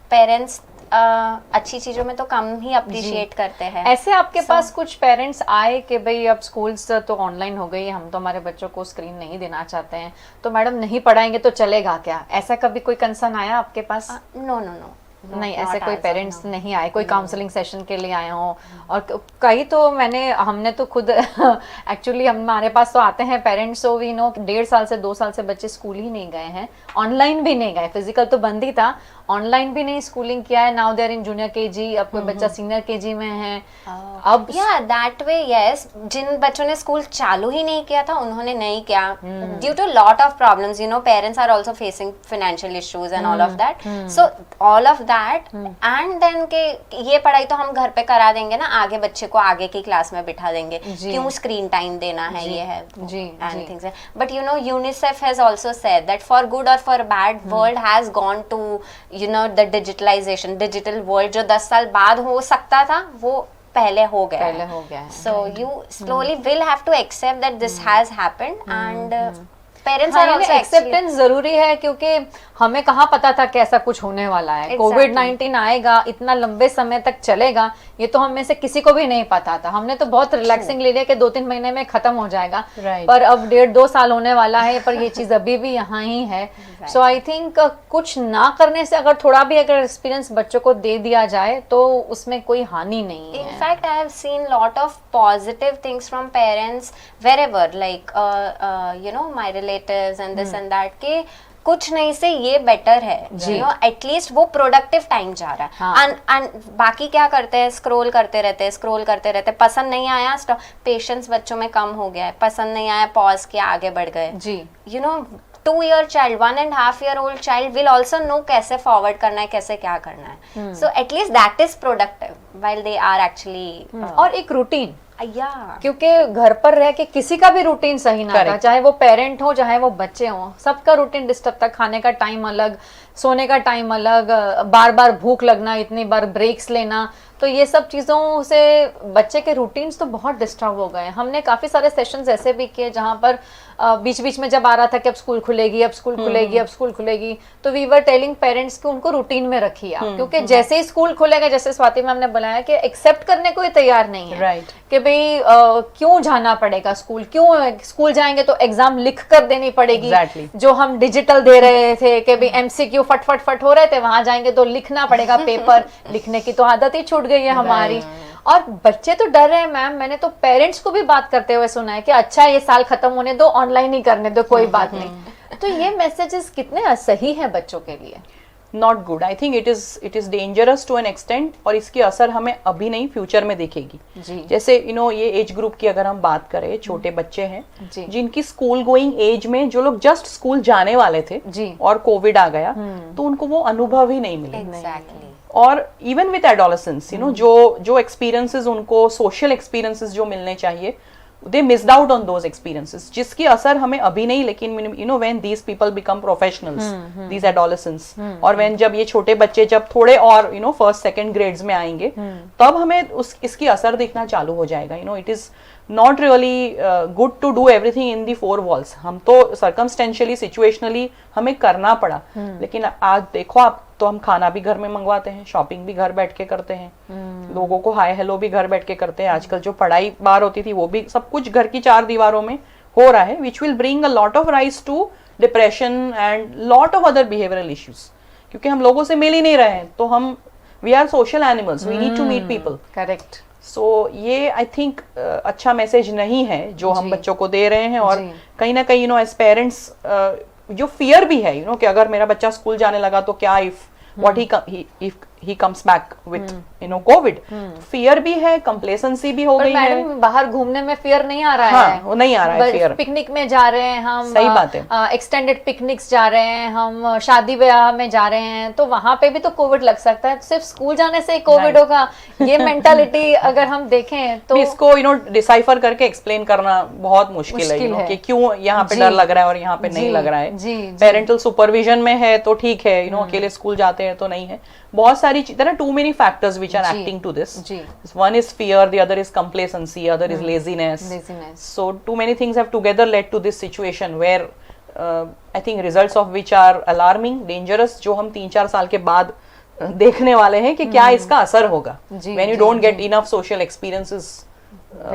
पेरेंट्स अच्छी चीजों में तो कम ही अप्रिशिएट करते हैं। ऐसे आपके पास कुछ पेरेंट्स आए कि भाई अब स्कूल्स तो ऑनलाइन हो गई, हम तो हमारे बच्चों को स्क्रीन नहीं देना चाहते हैं, तो मैडम नहीं पढ़ाएंगे तो चलेगा क्या? ऐसा कभी कोई कंसर्न आया आपके पास? नो नहीं, ऐसे कोई पेरेंट्स नहीं आए, कोई काउंसलिंग सेशन के लिए आए हों? और कई तो हमने तो खुद एक्चुअली हमारे पास तो आते हैं पेरेंट्स, सो वी नो 1.5 साल से 2 साल से बच्चे स्कूल ही नहीं गए हैं, ऑनलाइन भी नहीं गए, फिजिकल तो बंद ही था, ऑनलाइन भी नहीं स्कूलिंग किया है। Now they are in junior KG, अब कोई बच्चा सीनियर केजी में है। अब दैट वे यस, जिन बच्चों ने स्कूल चालू ही नहीं किया था उन्होंने नहीं किया due to lot of problems, parents are also facing financial issues and all of that, so all of that and then के ये पढ़ाई तो हम घर पे करा देंगे ना, आगे बच्चे को आगे की क्लास में बिठा देंगे, क्यों स्क्रीन टाइम देना है, ये है and things. But UNICEF has also said that for good और for bad world has gone to the digitalization, digital world जो 10 साल बाद हो सकता था वो पहले हो गया। So you slowly will have to accept that this has happened and parents are also acceptance जरूरी है, क्योंकि हमें कहाँ पता था कि ऐसा कुछ होने वाला है। कोविड-19 आएगा, इतना लंबे समय तक चलेगा, ये तो हम में से किसी को भी नहीं पता था। हमने तो बहुत रिलैक्सिंग ले लिया कि 2-3 महीने में खत्म हो जाएगा, पर अब 1.5-2 साल होने वाला है, पर ये चीज अभी भी यहाँ ही है। सो आई थिंक कुछ ना करने से अगर थोड़ा भी अगर एक्सपीरियंस बच्चों को दे दिया जाए तो उसमें कोई हानि नहीं है। In fact I have seen lot of positive things from parents wherever, like my relatives and this and that, के कुछ नहीं से ये बेटर है, एटलीस्ट वो प्रोडक्टिव टाइम जा रहा है। एंड बाकी क्या करते हैं, स्क्रॉल करते रहते, पसंद नहीं आया पेशेंस बच्चों में कम हो गया है, पसंद नहीं आया पॉज किया, आगे बढ़ गए। जी 2-year child, 1.5-year-old child will also know कैसे फॉरवर्ड करना है, कैसे क्या करना है। So at least that is productive while they are actually और एक रूटीन, क्योंकि घर पर रह के किसी का भी रूटीन सही ना था, चाहे वो पेरेंट हो चाहे वो बच्चे हो, सबका रूटीन डिस्टर्ब था। खाने का टाइम अलग, सोने का टाइम अलग, बार बार भूख लगना, इतनी बार ब्रेक्स लेना, तो ये सब चीज़ों से बच्चे के रूटीन्स तो बहुत डिस्टर्ब हो गए। हमने काफ़ी सारे सेशंस ऐसे भी किए जहाँ पर बीच बीच में जब आ रहा था कि अब स्कूल खुलेगी, तो वी वर टेलिंग पेरेंट्स कि उनको रूटीन में रखिए आप, क्योंकि जैसे ही स्कूल खुलेगा, जैसे स्वाति मैम ने बताया कि एक्सेप्ट करने को ही तैयार नहीं है, कि भाई क्यों जाना पड़ेगा स्कूल, क्यों स्कूल जाएंगे तो एग्जाम लिख कर देनी पड़ेगी, जो हम डिजिटल दे रहे थे कि भाई MCQ फट हो रहे थे, वहां जाएंगे तो लिखना पड़ेगा पेपर, लिखने की तो आदत ही छूट गई है हमारी। और बच्चे तो डर रहे हैं मैम, मैंने तो पेरेंट्स को भी बात करते हुए सुना है कि अच्छा ये साल खत्म होने दो, ऑनलाइन ही करने दो, कोई बात नहीं। तो ये मैसेजेस कितने सही है बच्चों के लिए? Not good. I think it is dangerous to an extent, और इसकी असर हमें अभी नहीं फ्यूचर में दिखेगी. जैसे ये एज ग्रुप की अगर हम बात करें, छोटे बच्चे हैं जिनकी स्कूल गोइंग एज में, जो लोग जस्ट स्कूल जाने वाले थे और कोविड आ गया, तो उनको वो अनुभव ही नहीं मिले. Exactly. और इवन विथ एडोलेसेंस, जो एक्सपीरियंसेस उनको, सोशल एक्सपीरियंसेस जो मिलने चाहिए, they missed out on those experiences, जिसकी असर हमें अभी नहीं, लेकिन when these people become professionals, these adolescents, और when जब ये छोटे बच्चे जब थोड़े और फर्स्ट सेकंड ग्रेड्स में आएंगे, तब हमें इसकी असर दिखना चालू हो जाएगा. it is not really good to do everything in the four walls. हम तो circumstantially, situationally हमें करना पड़ा, लेकिन आज देखो आप, तो हम खाना भी घर में मंगवाते हैं, शॉपिंग भी घर बैठ के करते हैं, लोगों को हाय हेलो भी घर बैठ के करते हैं. आजकल जो पढ़ाई बाहर होती थी वो भी सब कुछ घर की चार दीवारों में हो रहा है, which will bring a lot of rise to depression and lot of other behavioral issues. क्योंकि हम लोगों से मिल ही नहीं रहे हैं, तो हम we are social animals, we need to meet people. Correct. So ये आई थिंक अच्छा मैसेज नहीं है जो हम बच्चों को दे रहे हैं. और कहीं ना कहीं एज पेरेंट्स जो फियर भी है कि अगर मेरा बच्चा स्कूल जाने लगा तो क्या, if what he comes back with COVID, fear भी है, कंप्लेसेंसी भी हो गई है. मैडम बाहर घूमने में फियर नहीं आ रहा है. वो नहीं आ रहा है फियर. पिकनिक में जा रहे हैं हम, सही बात है, एक्सटेंडेड पिकनिक्स जा रहे हैं हम, शादी ब्याह में जा रहे हैं, तो वहां पे भी तो कोविड लग सकता है. सिर्फ स्कूल जाने से कोविड होगा, ये मेंटालिटी अगर हम देखें तो इसको डिसाइफर करके एक्सप्लेन करना बहुत मुश्किल है कि क्यों यहाँ पे डर लग रहा है और यहाँ पे नहीं लग रहा है. पेरेंटल सुपरविजन में है तो ठीक है, अकेले स्कूल जाते हैं तो नहीं है. बहुत सारी there are too many factors which are acting to this. One is fear, the other is complacency, other is laziness. So too many things have together led to this situation where I think results of which are alarming, dangerous, जो हम 3-4 साल के बाद देखने वाले हैं कि क्या इसका असर होगा. When you don't get enough social experiences,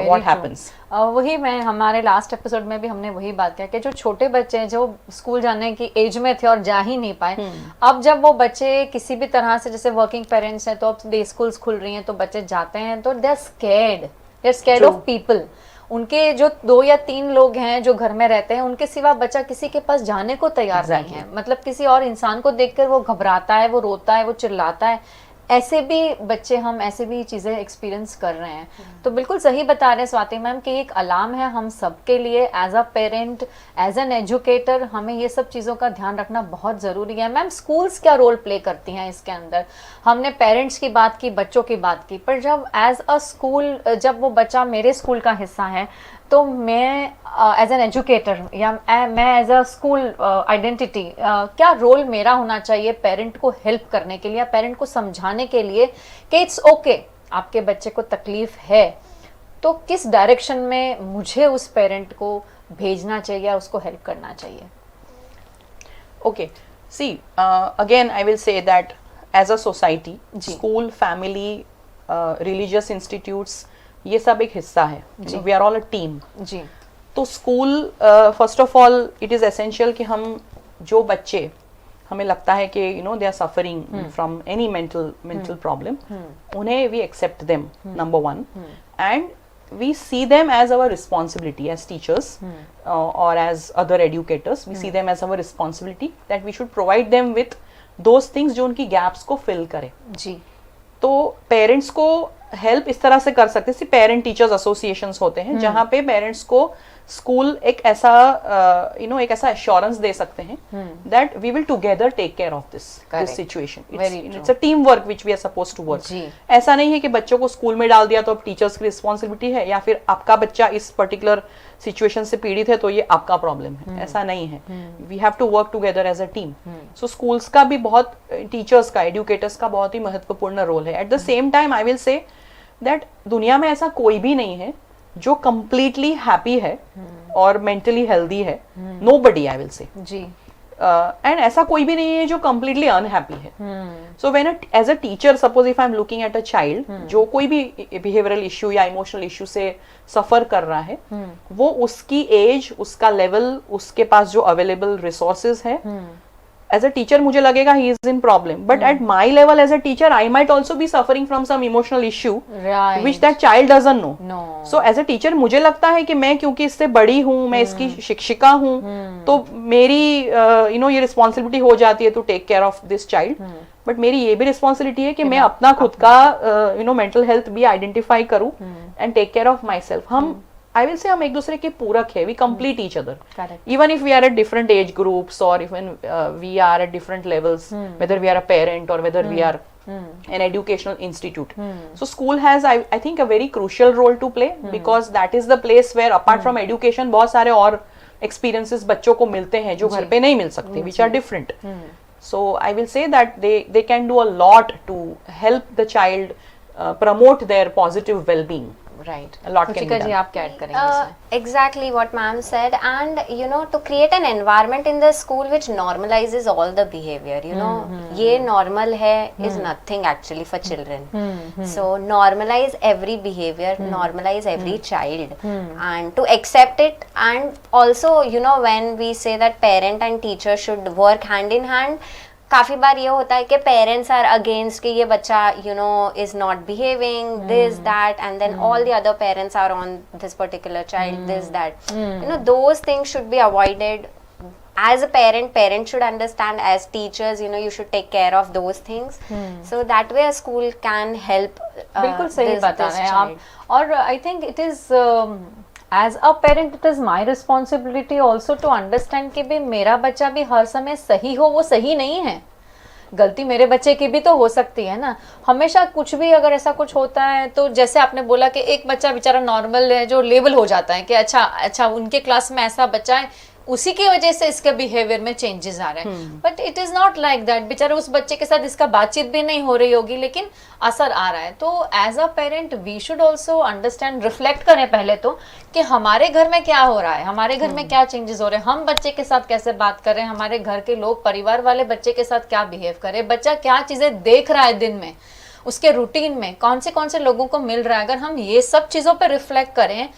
what happens? वही मैं, हमारे लास्ट एपिसोड में भी हमने वही बात किया कि जो छोटे बच्चे हैं जो स्कूल जाने की एज में थे और जा ही नहीं पाए, अब जब वो बच्चे किसी भी तरह से, जैसे वर्किंग पेरेंट्स हैं तो अब डे स्कूल्स खुल रही हैं तो बच्चे जाते हैं, तो they are scared of people. उनके जो 2 या 3 लोग हैं जो घर में रहते हैं, उनके सिवा बच्चा किसी के पास जाने को तैयार नहीं है. मतलब किसी और इंसान को देखकर वो घबराता है, वो रोता है, वो चिल्लाता है. ऐसे भी बच्चे, हम ऐसे भी चीज़ें एक्सपीरियंस कर रहे हैं. तो बिल्कुल सही बता रहे हैं स्वाति मैम कि एक अलार्म है हम सबके लिए. As a parent, as an educator, हमें ये सब चीज़ों का ध्यान रखना बहुत ज़रूरी है. मैम स्कूल्स क्या रोल प्ले करती हैं इसके अंदर? हमने पेरेंट्स की बात की, बच्चों की बात की, पर जब एज अ स्कूल, जब वो बच्चा मेरे स्कूल का हिस्सा है, तो मैं एज एन एजुकेटर या मैं एज अ स्कूल आइडेंटिटी, क्या रोल मेरा होना चाहिए पेरेंट को हेल्प करने के लिए या पेरेंट को समझाने के लिए कि इट्स ओके, आपके बच्चे को तकलीफ है, तो किस डायरेक्शन में मुझे उस पेरेंट को भेजना चाहिए या उसको हेल्प करना चाहिए? Okay, see again I will say that as a society, school, family, religious institutes, ये सब एक हिस्सा है. We are all a team. जी. तो school, first of all it is essential कि हम, जो बच्चे हमें लगता है कि they are suffering from any mental problem, उन्हें we accept them, number 1, and we see them as our responsibility as teachers or as other educators. We see them as our responsibility that we should provide them with those things जो उनकी gaps को fill करे. जी. तो पेरेंट्स को हेल्प इस तरह से कर सकते हैं, पेरेंट टीचर्स एसोसिएशंस होते हैं जहाँ पे पेरेंट्स को स्कूल एक ऐसा एक ऐसा एश्योरेंस दे सकते हैं that we will together take care of this situation. It's a team work which we are supposed to work. ऐसा नहीं है कि बच्चों को स्कूल में डाल दिया तो अब टीचर्स की रिस्पॉन्सिबिलिटी है, या फिर आपका बच्चा इस पर्टिकुलर सिचुएशन से पीड़ित है तो ये आपका प्रॉब्लम है. ऐसा नहीं है. We have to work together as a team. So schools का भी बहुत, टीचर्स का, एजुकेटर्स का बहुत ही महत्वपूर्ण रोल है. At the same time I will say that दुनिया में ऐसा कोई भी नहीं है जो कंप्लीटली हैप्पी है और मेंटली हेल्दी है. Nobody, I will say. जी. एंड ऐसा कोई भी नहीं है जो कंप्लीटली अनहैप्पी है. So when as a teacher, suppose if I am looking at a child जो कोई भी बिहेवियरल इश्यू या इमोशनल इश्यू से सफर कर रहा है, वो उसकी एज, उसका लेवल, उसके पास जो अवेलेबल रिसोर्सेज है, as a teacher मुझे लगेगा he is in problem, but at my level as a teacher I might also be suffering from some emotional issue Right. which that child doesn't know. No. So as a teacher मुझे लगता है कि मैं क्योंकि इससे बड़ी हूँ, मैं इसकी शिक्षिका हूँ, तो मेरी ये रिस्पॉन्सिबिलिटी हो जाती है to take care of this child, but मेरी ये भी रिस्पॉन्सिबिलिटी है कि मैं अपना खुद का मेंटल हेल्थ भी आइडेंटिफाई करूँ and take care of myself. हम I will say हम एक दूसरे के पूरक है, we complete each other. Correct. Even if we are at different age groups or even we are at different levels, whether we are a parent or whether we are an educational institute. So school has I think a very crucial role to play because that is the place where apart from education बहुत सारे और experiences बच्चों को मिलते हैं जो घर पे नहीं मिल सकते, which are different. So I will say that they can do a lot to help the child promote their positive well-being. Right. A lot can be Ruchika ji done. आप क्या ऐड करेंगे इसमें? Exactly what ma'am said, and to create an environment in the school which normalizes all the behavior, ये normal है is nothing actually for children. So normalize every behavior, normalize every child, and to accept it. And also when we say that parent and teacher should work hand in hand, काफी बार ये होता है कि पेरेंट्स आर अगेंस्ट कि ये बच्चा is not behaving this that, and then all the other parents are on this particular child this that. Those things should be avoided. As a parent should understand. As teachers, you should take care of those things. So that way a school can help. बिल्कुल सही बता रहे हैं आप. child. और I think it is as a parent it is my responsibility also to understand कि भाई मेरा बच्चा भी हर समय सही हो वो सही नहीं है. गलती मेरे बच्चे की भी तो हो सकती है ना. हमेशा कुछ भी अगर ऐसा कुछ होता है तो जैसे आपने बोला कि एक बच्चा बेचारा नॉर्मल है जो लेबल हो जाता है कि अच्छा उनके क्लास में ऐसा बच्चा है उसी की वजह से इसके बिहेवियर में चेंजेस आ रहे हैं. But it is not like that. बेचारा उस बच्चे के साथ इसका बातचीत भी नहीं हो रही होगी लेकिन असर आ रहा है. तो as a parent we should also understand, reflect करें पहले तो कि हमारे घर में क्या हो रहा है, हमारे घर में क्या चेंजेस हो रहे हैं, हम बच्चे के साथ कैसे बात कर रहे हैं, हमारे घर के लोग परिवार वाले बच्चे के साथ क्या बिहेव करें, बच्चा क्या चीजें देख रहा है दिन में, उसके रूटीन में कौन से लोगों को मिल रहा है. अगर हम ये सब चीजों पर रिफ्लेक्ट करें,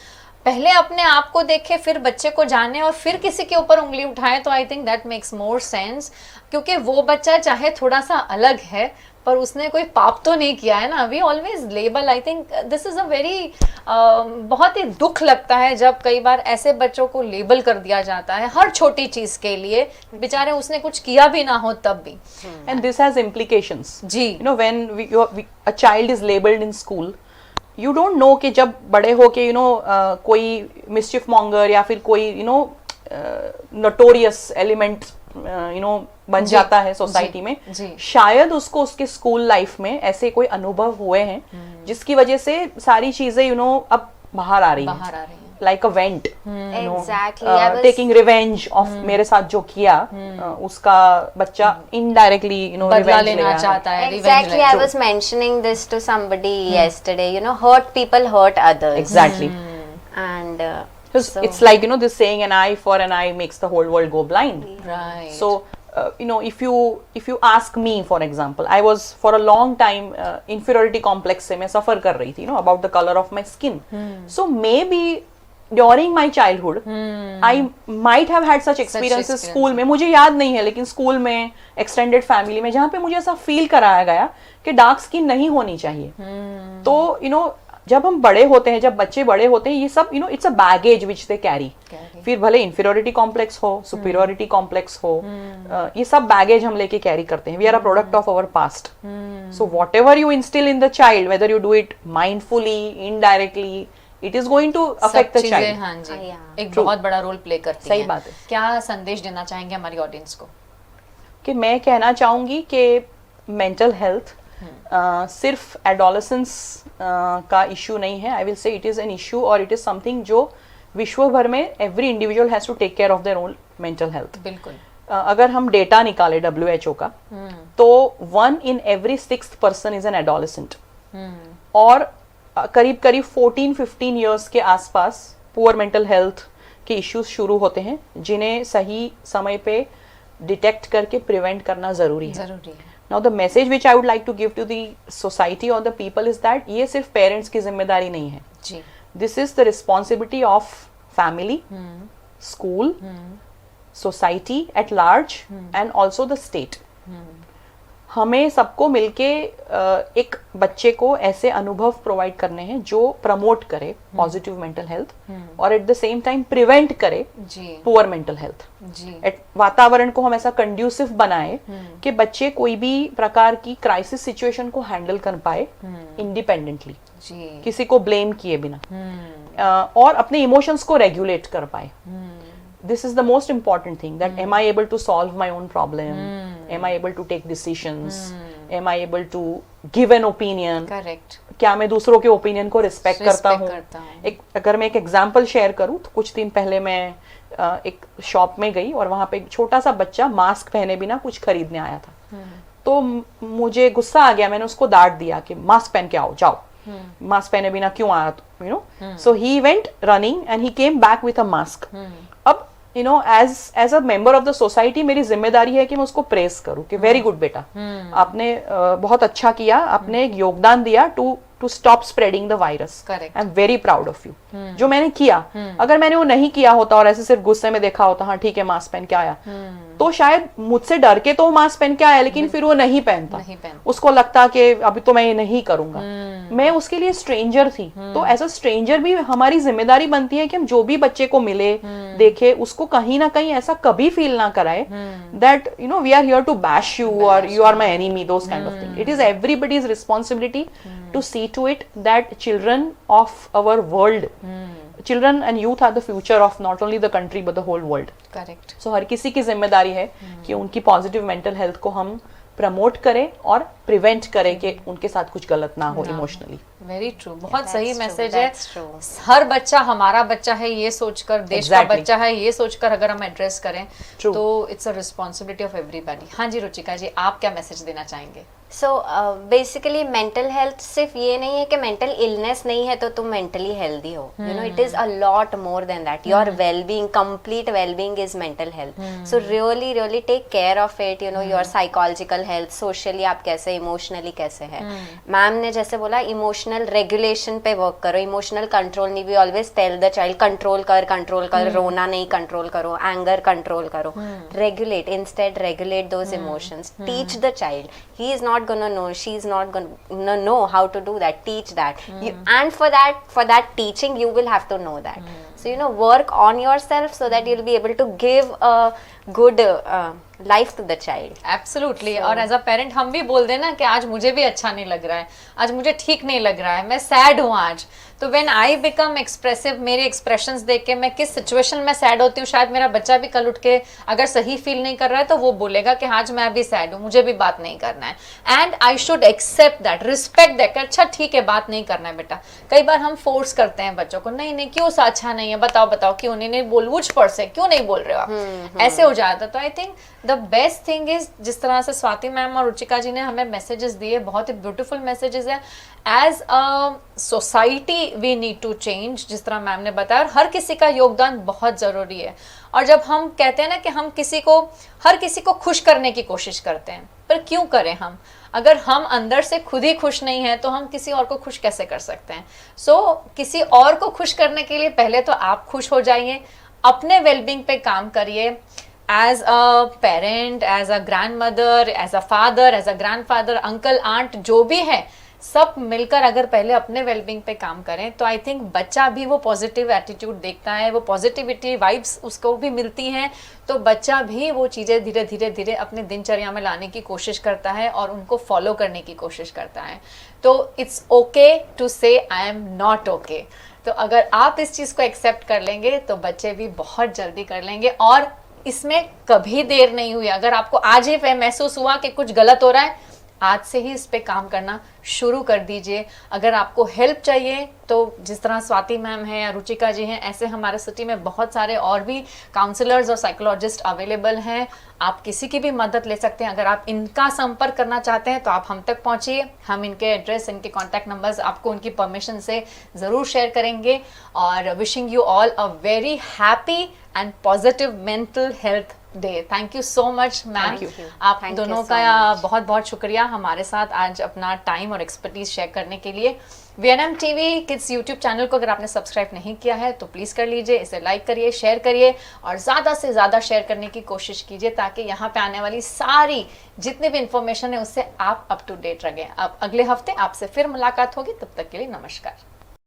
पहले अपने आप को देखें, फिर बच्चे को जाने और फिर किसी के ऊपर उंगली उठाएं, तो I think that makes more sense. क्योंकि वो बच्चा चाहे थोड़ा सा अलग है पर उसने कोई पाप तो नहीं किया है ना. We always label. I think this is a very बहुत ही दुख लगता है जब कई बार ऐसे बच्चों को लेबल कर दिया जाता है हर छोटी चीज के लिए, बेचारे उसने कुछ किया भी ना हो तब भी. And this has implications. Ji. When a child is labeled in school, you don't know कि जब बड़े हो के कोई mischief monger या फिर कोई notorious element बन जाता है सोसाइटी में, शायद उसको उसके स्कूल लाइफ में ऐसे कोई अनुभव हुए हैं जिसकी वजह से सारी चीजें अब बाहर आ रही हैं. Like a vent, Exactly. Taking revenge of मेरे साथ जो किया उसका बच्चा indirectly बदला लेना चाहता है. Exactly. I was mentioning this to somebody yesterday. Hurt people hurt others. Exactly. And so it's like this saying, an eye for an eye makes the whole world go blind. Right. So if you ask me, for example, I was for a long time inferiority complex से मैं suffer कर रही थी, about the color of my skin. So maybe during my childhood I might have had such experiences school में. मुझे याद नहीं है लेकिन स्कूल में extended family में जहाँ पे मुझे ऐसा फील कराया गया कि डार्क स्किन नहीं होनी चाहिए. तो जब हम बड़े होते हैं, जब बच्चे बड़े होते हैं, ये सब it's a baggage which they carry. फिर भले इंफीरियोरिटी कॉम्प्लेक्स हो, सुपीरियोरिटी कॉम्प्लेक्स हो, ये सब बैगेज हम लेके कैरी करते हैं. We are a product of our past. So whatever you instil in the child, whether you do it mindfully, indirectly, it is going to affect the child. हाँ जी, एक बहुत बड़ा रोल प्ले करती है. सही बात है. क्या संदेश देना चाहेंगे हमारी ऑडियंस को? कि मैं कहना चाहूंगी कि मेंटल हेल्थ सिर्फ एडोलेसेंस का इश्यू नहीं है. I will say it is an issue और इट इज समथिंग जो विश्व भर में every individual has to take care of their own mental health. बिल्कुल. अगर हम डेटा निकाले WHO का, तो 1 in every 6th person is an adolescent. और करीब 14-15 ईयर्स के आसपास पुअर मेंटल हेल्थ के इश्यूज शुरू होते हैं जिन्हें सही समय पे डिटेक्ट करके प्रिवेंट करना जरूरी है. Now the message which I would like to give to the society or the people is that ये सिर्फ पेरेंट्स की जिम्मेदारी नहीं है. This is the responsibility of family, school, society at large and also the state, हमें सबको मिलके एक बच्चे को ऐसे अनुभव प्रोवाइड करने हैं जो प्रमोट करे पॉजिटिव मेंटल हेल्थ और at the same time prevent करे पुअर मेंटल हेल्थ। वातावरण को हम ऐसा कंड्यूसिव बनाए कि बच्चे कोई भी प्रकार की क्राइसिस सिचुएशन को हैंडल कर पाए इंडिपेंडेंटली, किसी को ब्लेम किए बिना, और अपने इमोशंस को रेगुलेट कर पाए। This is the most important thing, that am I able to solve my own problem? Am I able to take decisions? Am I able to give an opinion? Correct. क्या मैं दूसरों के ओपिनियन को रिस्पेक्ट करता हूँ? अगर मैं एक एग्जाम्पल शेयर करूँ तो कुछ दिन पहले मैं एक शॉप में गई और वहां पे एक छोटा सा बच्चा मास्क पहने बिना कुछ खरीदने आया था। तो मुझे गुस्सा आ गया, मैंने उसको डांट दिया कि मास्क पहन के आओ, जाओ, मास्क पहने बिना क्यों आया, you know. So he went running and he came back with a mask. अब you know as a member of the society मेरी जिम्मेदारी है कि मैं उसको प्रेस करूं कि वेरी गुड बेटा, आपने बहुत अच्छा किया, आपने एक योगदान दिया to stop spreading the virus, I am very proud of you, जो मैंने किया। अगर मैंने वो नहीं किया होता और ऐसे सिर्फ गुस्से में देखा होता, हाँ ठीक है मास्क पहन के आया, तो शायद मुझसे डर के तो मास्क पहन के आया, लेकिन फिर वो नहीं पहनता, उसको लगता कि अभी तो मैं ये नहीं करूंगा। मैं उसके लिए स्ट्रेंजर थी। तो एज अ स्ट्रेंजर भी हमारी जिम्मेदारी बनती है कि हम जो भी बच्चे को मिले देखे उसको कहीं ना कहीं ऐसा कभी फील ना कराए that you know we are here to bash you और you are my enemy, those kind of thing. It is everybody's responsibility to see to it that children of our world, children and youth are the future of not only the country but the whole world. Correct. So हर किसी की जिम्मेदारी है कि उनकी पॉजिटिव मेंटल हेल्थ को हम प्रमोट करें और प्रिवेंट करें कि उनके साथ कुछ गलत ना हो इमोशनली। वेरी ट्रू, बहुत सही मैसेज है। हर बच्चा हमारा बच्चा है ये सोचकर, देश का बच्चा है ये सोचकर अगर हम एड्रेस करें तो it's a responsibility of everybody. हाँ जी रुचिका जी, आप क्या मैसेज देना चाहेंगे? सो बेसिकली मेंटल हेल्थ सिर्फ ये नहीं है कि मेंटल इलनेस नहीं है तो तुम मेंटली हेल्दी हो, you know, it is a lot more than that. Your wellbeing, complete wellbeing is mental health. So really really take care of it, you know, your psychological health, socially आप कैसे, इमोशनली कैसे है। मैम ने जैसे बोला इमोशनल रेगुलेशन पे वर्क करो, इमोशनल कंट्रोल नहीं। We always tell the child control कर, रोना नहीं कंट्रोल करो, एंगर कंट्रोल करो, regulate, instead regulate those emotions, teach the child. He is not gonna know, she's not gonna know how to do that, teach that. And for that teaching you will have to know that. So you know, work on yourself so that you'll be able to give a good life to the child. Absolutely. और एज अ पेरेंट हम भी बोल देना कि आज मुझे भी अच्छा नहीं लग रहा है, आज मुझे ठीक नहीं लग रहा है, मैं सैड हूँ आज। तो व्हेन आई बिकम एक्सप्रेसिव, मेरे एक्सप्रेशंस देख के मैं किस सिचुएशन में सैड होती हूँ, शायद मेरा बच्चा भी कल उठ के अगर सही फील नहीं कर रहा है तो वो बोलेगा कि आज मैं भी सैड हूँ, मुझे भी बात नहीं करना है। And I should accept that, respect that, अच्छा ठीक है बात नहीं करना है बेटा। कई बार हम फोर्स करते हैं बच्चों को, नहीं नहीं क्यों सा अच्छा नहीं है, बताओ क्यों नहीं बोल, मुझ पर से क्यों नहीं बोल रहे हो आप, ऐसे हो जाता। तो I think the best thing is, जिस तरह से स्वाति मैम और रुचिका जी ने हमें मैसेजेस दिए, बहुत ही ब्यूटीफुल मैसेजेस है। As a society we need to change, जिस तरह मैम ने बताया, और हर किसी का योगदान बहुत जरूरी है। और जब हम कहते हैं ना कि हम हर किसी को खुश करने की कोशिश करते हैं, पर क्यों करें हम? अगर हम अंदर से खुद ही खुश नहीं है तो हम किसी और को खुश कैसे कर सकते हैं? किसी और को खुश करने के लिए पहले तो आप खुश हो जाइए, अपने वेलबींग पे काम करिए। As a parent, as a grandmother, as a father, as a grandfather, uncle, aunt, जो भी है, सब मिलकर अगर पहले अपने वेलबींग पे काम करें तो आई थिंक बच्चा भी वो पॉजिटिव एटीट्यूड देखता है, वो पॉजिटिविटी वाइब्स उसको भी मिलती हैं, तो बच्चा भी वो चीज़ें धीरे धीरे अपने दिनचर्या में लाने की कोशिश करता है और उनको फॉलो करने की कोशिश करता है। तो इट्स ओके टू से आई एम नॉट ओके। तो अगर आप इस चीज़ को एक्सेप्ट कर लेंगे तो बच्चे भी बहुत जल्दी कर लेंगे, और इसमें कभी देर नहीं हुई। अगर आपको आज ही महसूस हुआ कि कुछ गलत हो रहा है, आज से ही इस पे काम करना शुरू कर दीजिए। अगर आपको हेल्प चाहिए तो जिस तरह स्वाति मैम है या रुचिका जी हैं, ऐसे हमारे सिटी में बहुत सारे और भी काउंसलर्स और साइकोलॉजिस्ट अवेलेबल हैं, आप किसी की भी मदद ले सकते हैं। अगर आप इनका संपर्क करना चाहते हैं तो आप हम तक पहुंचिए, हम इनके एड्रेस, इनके कॉन्टैक्ट नंबर्स आपको उनकी परमिशन से ज़रूर शेयर करेंगे। और wishing you all a very happy and positive mental health day. Thank you so much ma'am, you. आप Thank you दोनों so का much. बहुत बहुत शुक्रिया हमारे साथ आज अपना टाइम और एक्सपर्टीज शेयर करने के लिए। VNM TV kids YouTube channel को अगर आपने सब्सक्राइब नहीं किया है तो प्लीज़ कर लीजिए, इसे लाइक करिए, शेयर करिए और ज़्यादा से ज़्यादा शेयर करने की कोशिश कीजिए ताकि यहाँ पे आने वाली सारी जितनी भी इंफॉर्मेशन है उससे आप अप टू डेट रहें। अब अगले हफ्ते आपसे फिर मुलाकात होगी, तब तक के लिए नमस्कार।